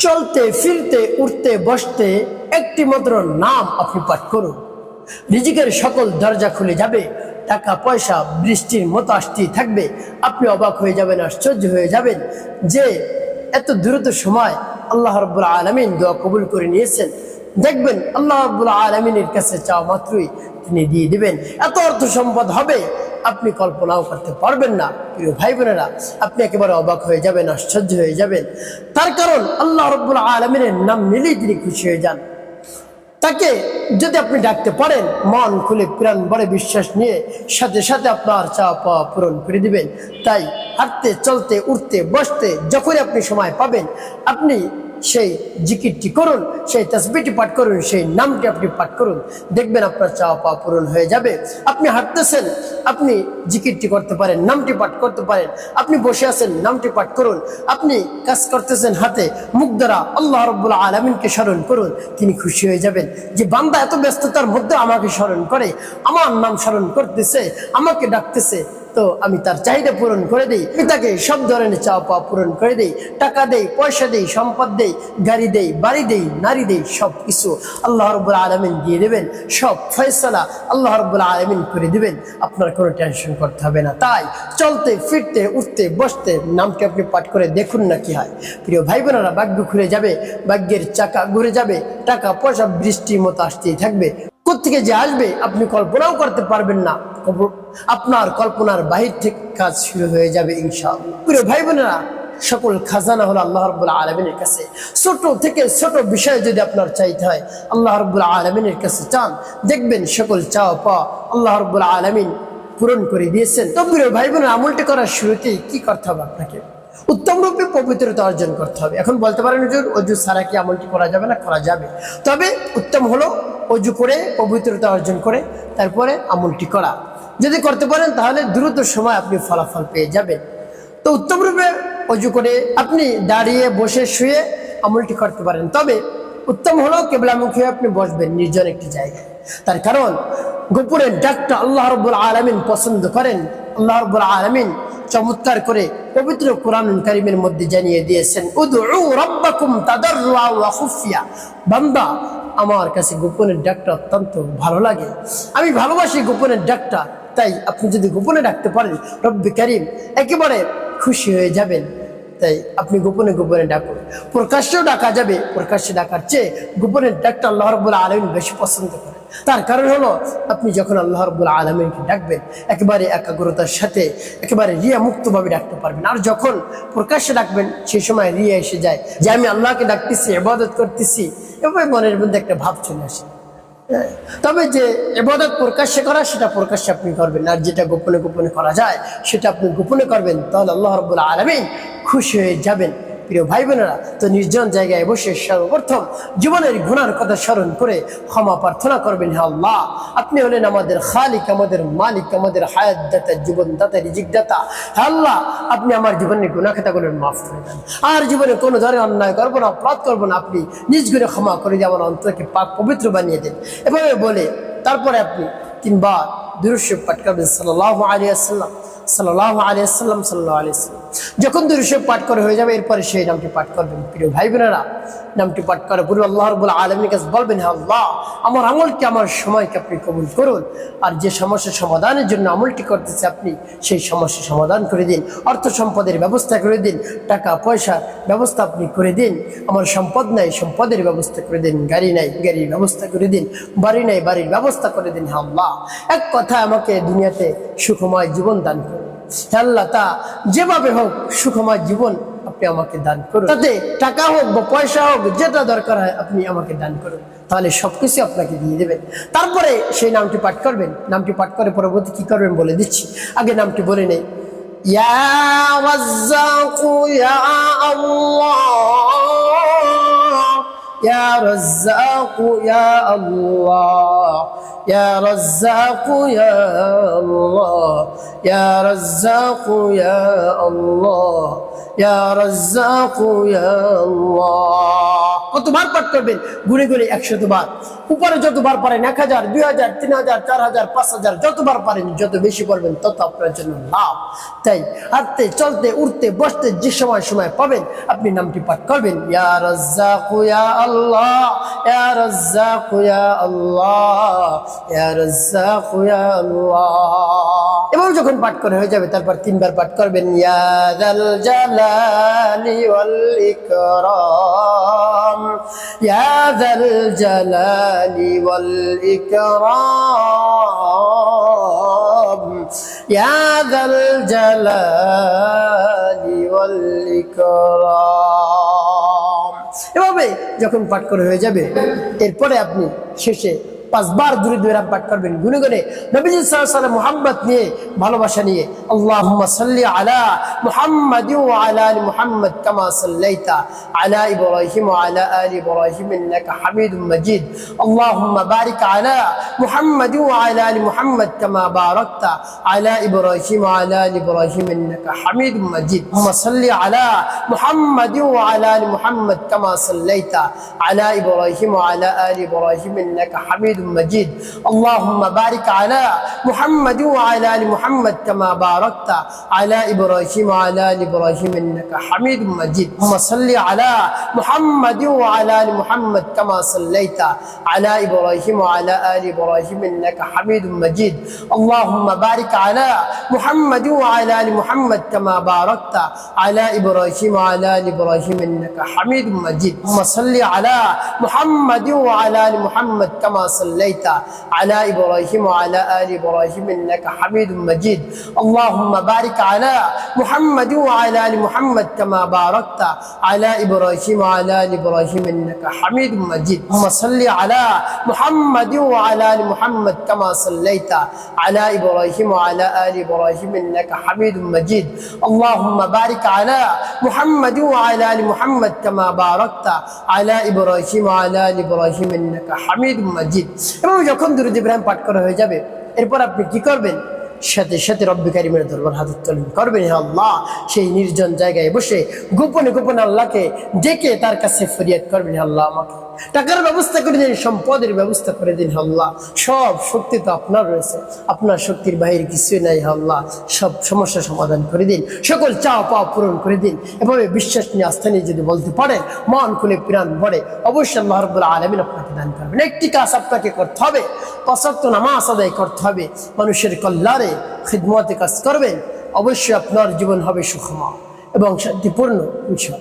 চলতে ফিরতে উঠতে বসতে একটি মাত্র নাম আপনি পাঠ করুন, রিজিকের সকল দরজা খুলে যাবে, টাকা পয়সা বৃষ্টির মতো আসতেই থাকবে। আপনি অবাক হয়ে যাবেন, আশ্চর্য হয়ে যাবেন যে এত দ্রুত সময় আল্লাহ রাব্বুল আলামিন দোয়া কবুল করে নিয়েছেন। দেখবেন আল্লাহ রাব্বুল আলামিনের কাছে চাওয়া মাত্রই তিনি দিয়ে দিবেন। এত অর্থ সম্পদ হবে আপনি কল্পনাও করতে পারবেন না। প্রিয় ভাই বোনেরা, আপনি একেবারে অবাক হয়ে যাবেন, আশ্চর্য হয়ে যাবেন। তার কারণ আল্লাহ রাব্বুল আলামিনের নাম নিলেই তিনি খুশি হয়ে যান। তাকে যদি আপনি ডাকতে পারেন মন খুলে প্রাণ ভরে বিশ্বাস নিয়ে, সাথে সাথে আপনার চাওয়া পাওয়া পূরণ করে দিবেন। তাই হাঁটতে চলতে উঠতে বসতে যখনই আপনি সময় পাবেন আপনি সেই জিকিরটি করুন, সেই তাসবিহটি পাঠ করুন, সেই নামটি আপনি পাঠ করুন। দেখবেন আপনার চাওয়া পাওয়া পূরণ হয়ে যাবে। আপনি হাঁটতেছেন, আপনি জিকিরটি করতে পারেন, নামটি পাঠ করতে পারেন। আপনি বসে আছেন, নামটি পাঠ করুন। আপনি কাজ করতেছেন হাতে, মুখ দ্বারা আল্লাহ রাব্বুল আলামিনকে স্মরণ করুন। তিনি খুশি হয়ে যাবেন যে বান্দা এত ব্যস্ততার মধ্যে আমাকে স্মরণ করে, আমার নাম স্মরণ করতেছে, আমাকে ডাকতেছে, তো আমি তার চাহিদা পূরণ করে দিই। পিতাকে সব ধরনের চাওয়া পাওয়া পূরণ করে দিই, টাকা দেই, পয়সা দেই, সম্পদ দেই, গাড়ি দেই, বাড়ি দেই, নারী দেই, সব কিছু আল্লাহ রাব্বুল আলামিন দিয়ে দেবেন। সব ফয়সালা আল্লাহ রাব্বুল আলামিন করে দিবেন। আপনার কোনো টেনশন করতে হবে না। তাই চলতে ফিরতে উঠতে বসতে নামটি আপনি পাঠ করে দেখুন না কি হয়। প্রিয় ভাই বোনেরা, ভাগ্য ঘুরে যাবে, ভাগ্যের চাকা ঘুরে যাবে, টাকা পয়সা বৃষ্টির মতো আসতেই থাকবে। কোত্থেকে যে আসবে আপনি কল্পনাও করতে পারবেন না। আপনার কল্পনার বাহির থেকে কাজ শুরু হয়ে যাবে ইনশাআল্লাহ। প্রিয় ভাই বোনেরা, সকল খাজানা হলো আল্লাহ রাব্বুল আলামিনের কাছে। ছোট থেকে ছোট বিষয় যদি আপনার চাইতে হয় আল্লাহ রাব্বুল আলামিনের কাছে চান, দেখবেন সকল চাওয়া পাওয়া আল্লাহ রাব্বুল আলামিন পূরণ করে দিয়েছেন। তো প্রিয় ভাই বোনেরা, আমলটি করার শুরুতেই কি করতে হবে? আপনাকে উত্তম রূপে পবিত্রতা অর্জন করতে হবে। এখন বলতে পারেন হুজুর, অজু ছাড়া কি আমলটি করা যাবে না? করা যাবে, তবে উত্তম হলো অজু করে পবিত্রতা অর্জন করে তারপরে আমলটি করা। যদি করতে পারেন তাহলে দ্রুত সময় আপনি ফলাফল পেয়ে যাবেন। তো উত্তম রূপে অজু করে আপনি দাঁড়িয়ে বসে শুয়ে আমলটি করতে পারেন, তবে উত্তম হলো কিবলামুখী হয়ে আপনি বসবেন নির্জন একটি জায়গায়। তার কারণ গোপনের ডাকটা আল্লাহ রাব্বুল আলামিন পছন্দ করেন। আল্লাহ রাব্বুল আলামিন চমৎকার করে পবিত্র কোরআনুল কারীমের মধ্যে জানিয়ে দিয়েছেন, উদউ রাব্বাকুম তাদাররুআ ওয়া খুফিয়া। বান্দা, আমার কাছে গোপনের ডাকটা অত্যন্ত ভালো লাগে, আমি ভালোবাসি গোপনের ডাকটা। তাই আপনি যদি গোপনে ডাকতে পারেন রব্বি কারীম একেবারে খুশি হয়ে যাবেন। তাই আপনি গোপনে গোপনে ডাকুন। প্রকাশ্যেও ডাকা যাবে, প্রকাশ্যে ডাকার চেয়ে গোপনের ডাকটা আল্লাহ রাব্বুল আলামিন বেশি পছন্দ করেন। তার কারণ হলো আপনি যখন আল্লাহ রাব্বুল আলামিনকে ডাকবেন একেবারে একাগ্রতার সাথে, একেবারে রিয়া মুক্তভাবে ডাকতে পারবেন। আর যখন প্রকাশ্যে ডাকবেন সেই সময় রিয়া এসে যায় যে আমি আল্লাহকে ডাকতেছি, ইবাদত করতেছি, এভাবে মনের মধ্যে একটা ভাব চলে আসে। তবে যে ইবাদত প্রকাশ্যে করা সেটা প্রকাশ্যে আপনি করবেন, আর যেটা গোপনে গোপনে করা যায় সেটা আপনি গোপনে করবেন, তাহলে আল্লাহ রাব্বুল আলামিন খুশি হয়ে যাবেন। প্রিয় ভাই বোনেরা, তো নির্জন জায়গায় বসে সর্বপ্রথম জীবনের গুনার কথা স্মরণ করে ক্ষমা প্রার্থনা করবেন, হে আল্লাহ, আপনি হলেন আমাদের খালিক, আমাদের মালিক, আমাদের হায়াত দাতা, জীবন দাতা, রিজিক দাতা। হে আল্লাহ, আপনি আমার জীবনের গুনাহ খাতাগুলো মাফ করে দেন। আর জীবনে কোনো ধরনের অন্যায় করবো না, অপরাধ করবো না, আপনি নিজ গুণে ক্ষমা করে দিয়ে আমার অন্তরকে পাক পবিত্র বানিয়ে দেন। এভাবে বলে তারপরে আপনি 3 বার দুরূদ শরীফ পাঠ করবেন, সাল্লাল্লাহু আলাইহি ওয়াসাল্লাম, সাল্লাল্লাহু আলাইহি ওয়াসাল্লাম, সাল্লাল্লাহু আলাইহি ওয়াসাল্লাম। যখন দুরূদ শরীফ পাঠ করে হয়ে যাবে এরপরে সেই নামটি পাঠ করবেন। প্রিয় ভাই বোনেরা, নামটি পাঠ করে পুরো আল্লাহ রাব্বুল আলামিনের কাছে বলবেন, হে আল্লাহ, আমার আমলকে, আমার সময়কে আপনি কবুল করুন। আর যে সমস্যার সমাধানের জন্য আমলটি করতেছে আপনি সেই সমস্যার সমাধান করে দিন, অর্থ সম্পদের ব্যবস্থা করে দিন, টাকা পয়সার ব্যবস্থা আপনি করে দিন। আমার সম্পদ নাই, সম্পদের ব্যবস্থা করে দিন। গাড়ি নাই, গাড়ির ব্যবস্থা করে দিন। বাড়ি নাই, বাড়ির ব্যবস্থা করে দিন। হে আল্লাহ, এক কথা আমাকে দুনিয়াতে সুখময় জীবন দান করুন। হে আল্লাহ, তা যেভাবে হোক সুখময় জীবন আপনি আমাকে দান করুন। তাতে টাকা হোক বা পয়সা হোক, যেটা দরকার হয় আপনি আমাকে দান করুন, তাহলে সবকিছু আপনাকে দিয়ে দেবেন। তারপরে সেই নামটি পাঠ করবেন। নামটি পাঠ করে পরবর্তী কি করবেন বলে দিচ্ছি, আগে নামটি বলে নেই। ইয়া রাজ্জাকু ইয়া আল্লাহ, ইয়া রাজ্জাকু ইয়া আল্লাহ, ইয়া রাজ্জাকু ইয়া আল্লাহ, ইয়া রাজ্জাকু ইয়া আল্লাহ, ইয়া রাজ্জাকু ইয়া আল্লাহ। কতবার পাঠ করবেন? গুনে গুনে 100 বার। উপরে যতবার পারেন, 1000, 2000, 3000, 4000, 5000, যতবার পারেন, যত বেশি পড়বেন তত আপনার জন্য লাভ। তাই হাঁটতে, চলতে, উঠতে, বসতে যে সময় পাবেন আপনি নামটি পাঠ করবেন, ইয়া রাজ্জাক ইয়া আল্লাহ, ইয়া রাজ্জাক ইয়া আল্লাহ, ইয়া রাজ্জাক ইয়া আল্লাহ। এবং যখন পাঠ করে হয়ে যাবে তারপর 3 বার পাঠ করবেন, ইয়া যাল জালালি ওয়াল ইকরাম, ইয়া যাল জালালি ওয়াল ইকরাম, ইয়া যাল জালালি ওয়াল ইকরাম। এভাবে যখন পাঠ করে হয়ে যাবে এরপরে আপনি শেষে 5 বার দুরূদ পাঠ করবেন গুনে গুনে নবীজি সাল্লাল্লাহু আলাইহি ওয়াসাল্লাম মুহাম্মদ নিয়ে, ভালোবাসা নিয়ে। আল্লাহুম্মা সাল্লি আলা মুহাম্মাদ ওয়া আলা আলি মুহাম্মাদ কামা সাল্লাইতা আলা ইব্রাহিম ওয়া আলা আলি ইব্রাহিম ইন্নাকা হামিদুম মাজিদ। আল্লাহুম্মা বারিক আলা মুহাম্মাদ ওয়া আলা আলি মুহাম্মাদ কামা বারাকতা আলা ইব্রাহিম ওয়া আলা আলি ইব্রাহিম ইন্নাকা হামিদুম মাজিদ। আল্লাহুম্মা সাল্লি আলা মুহাম্মাদ ওয়া আলা আলি মুহাম্মাদ কামা সাল্লাইতা আলা ইব্রাহিম ওয়া আলা আলি ইব্রাহিম ইন্নাকা হামিদুম مجيد. اللهم بارك على محمد وعلى ال محمد كما باركت على ابراهيم وعلى ال ابراهيم انك حميد مجيد. اللهم صل على محمد وعلى ال محمد كما صليت على ابراهيم وعلى ال ابراهيم انك حميد مجيد. اللهم بارك على محمد وعلى ال محمد كما باركت على ابراهيم وعلى ال ابراهيم انك حميد مجيد. اللهم صل على محمد وعلى ال محمد كما صليت على إبراهيم وعلى آل إبراهيم إنك حميد مجيد. اللهم بارك على محمد وعلى آل محمد كما باركت على إبراهيم وعلى آل إبراهيم إنك حميد مجيد. اللهم صل على محمد وعلى آل محمد كما صليت على إبراهيم وعلى آل إبراهيم إنك حميد مجيد. اللهم بارك على محمد وعلى آل محمد كما باركت على إبراهيم وعلى آل إبراهيم إنك حميد مجيد. এবং যখন দুরূদ ইব্রাহিম পাঠ করা হয়ে যাবে এরপর আপনি কি করবেন? সাথে সাথে রব্বি কারীমের দরবার হাত উত্তোলন করবেন, হে আল্লাহ। সেই নির্জন জায়গায় বসে গোপনে গোপনে আল্লাহকে ডেকে তার কাছে ফরিয়াদ করবেন, হে আল্লাহ আমাকে টাকার ব্যবস্থা করে দিন, সম্পদের ব্যবস্থা করে দিন, হে আল্লাহ। সব শক্তি তো আপনার রয়েছে, আপনার শক্তির বাহিরে কিছুই নাই, হে আল্লাহ। সব সমস্যা সমাধান করে দিন, সকল চাওয়া পাওয়া পূরণ করে দিন। এভাবে বিশ্বাস নিয়ে আস্থা নিয়ে যদি বলতে পারেন, মন খুলে প্রাণ ভরে, অবশ্যই আল্লাহ রাব্বুল আলামিন আপনাকে দান করবেন। একটি কাজ আপনাকে করতে হবে, 5 ওয়াক্ত নামাজ আদায় করতে হবে, মানুষের কল্যাণে খিদমতে কাজ করবেন, অবশ্যই আপনার জীবন হবে সুখময় এবং শান্তিপূর্ণ ইনশাআল্লাহ।